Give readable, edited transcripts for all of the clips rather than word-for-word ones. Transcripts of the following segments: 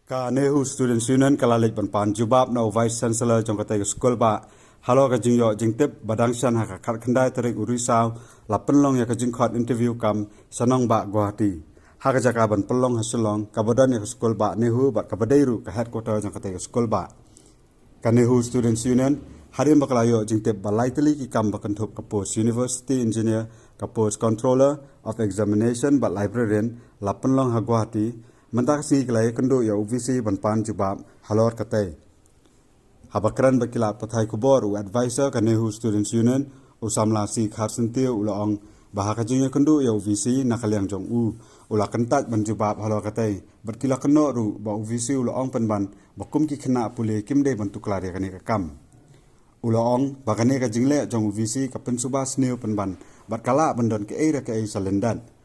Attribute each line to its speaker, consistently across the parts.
Speaker 1: Ka Nehu Students Union kalalik ban jubab na Vice Chancellor jong katai skol ba halo ka jing yo jing tip badangsan ha ka khandai tarik urisau la penlong ya ka jing khot interview kam sanong ba Guwahati ha ka jaka ban penlong hasulong ka badan ya skol ba Nehu ba ka badairu ka headquarter jong katai skol ba ka Nehu Students Union harim bakalayo jing tip balai teli ki kam bakanthop ka post University Engineer ka post Controller of Examination ba Librarian la penlong ha Guwahati mentak si kelai kendo ya UVC ban jubab halor katai. Habakran bakila pathai kubor u advisor ka Nehu Students Union usamla si kharsentiu ulaong bahakajunya kendo ya UVC nakaliang jong ula kentat ban jubab halor katai. Berkila keno ru ba UVC ulaong penban bakum ki kena pule kimde bantu kelari kani kakam. Ulaong bakane ka jingle jong UVC ka pensubas neu penban batkala bendon ke era ke salendan.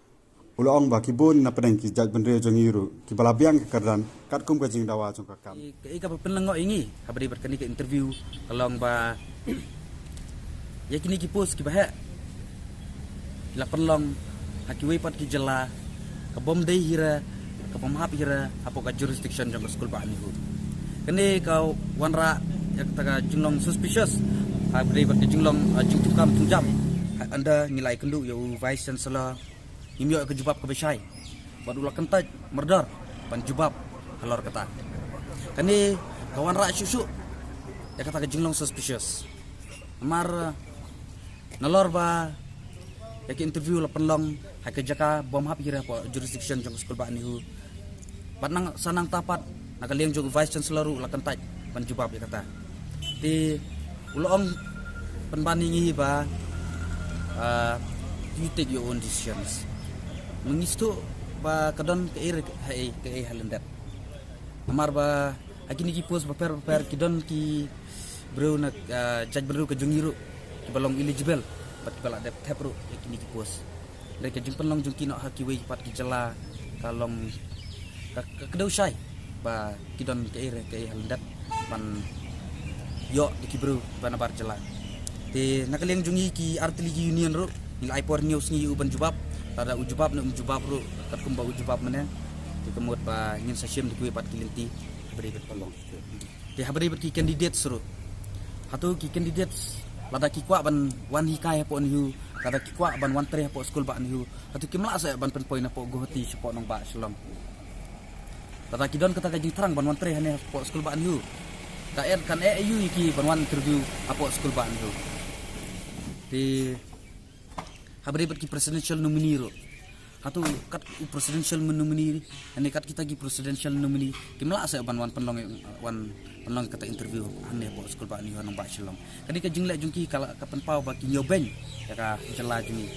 Speaker 1: Ulaong ba kibun na pedang ki jaj bendre jong iru ki balabiang ke kerdan kat kum ka jing dawa jong kakam
Speaker 2: ke ka penlengo ingi habari berkani ke interview kalong ba ya kini ki post ki bahak la penlong hakiwe pat ki jela ka bom dei hira ka pemahap hira apo ka jurisdiction jong skul ba ni hu kene ka wanra ya ka jinglong suspicious habari berkani jinglong jing tukam tunjam anda nilai kendu ya Vice Chancellor Imyo ke jubab ke besai. Badula kentaj merdar ban jubab halor kata. Kani kawan rak susu ya kata ke jinglong suspicious. Amar nalor ba ya ke interview la penlong ha ke jaka bom hap hira po jurisdiction jong skul ba ni hu. Batnang sanang tapat nakaliang jong Vice Chancellor la kentaj ban jubab ya kata. Di ulong penbandingi ba you take your own decisions. Mengistu ba kadon ke halendat amar ba akini ki pos paper kidon ki bro nak judge bro ke jungiru ki balong eligible pat ki bala dep tepru akini ki pos le ke jing penlong jung kino hakiwe pat ki jela kalong kedau syai ba kidon ke halendat ban yo ki bro ban bar jela te nakaliang jungi ki artillery union ro nilai por news ni uban jubab tada ujubab na ujubab ru kat kumba ujubab mana di kemut ba ngin sasyem di kuwi pat kilinti beri bet pelong di habari bet ki candidate suru hatu ki candidates lada ki kwa ban wan hikai po niu kada ki kwa ban wan tre po skul ba niu hatu ki mla sa ban pen poin po gohti sipo nong ba selong tada ki don kata gajing terang ban wan tre hane po skul ba niu ka kan eu ki ban wan interview apo skul ba niu di habari berki presidential nominee ro hatu kat presidential nominee ane kat kita gi presidential nominee kimla sa ban wan penlong kata interview ane po skul ba ni hanong ba silong kadi ka jingle jungki kala ka penpau ba ki nyoben ya ka jela jungi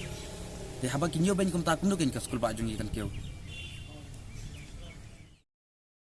Speaker 2: de haba ki nyoben kum ta kundukin ka skul ba jungi kan keu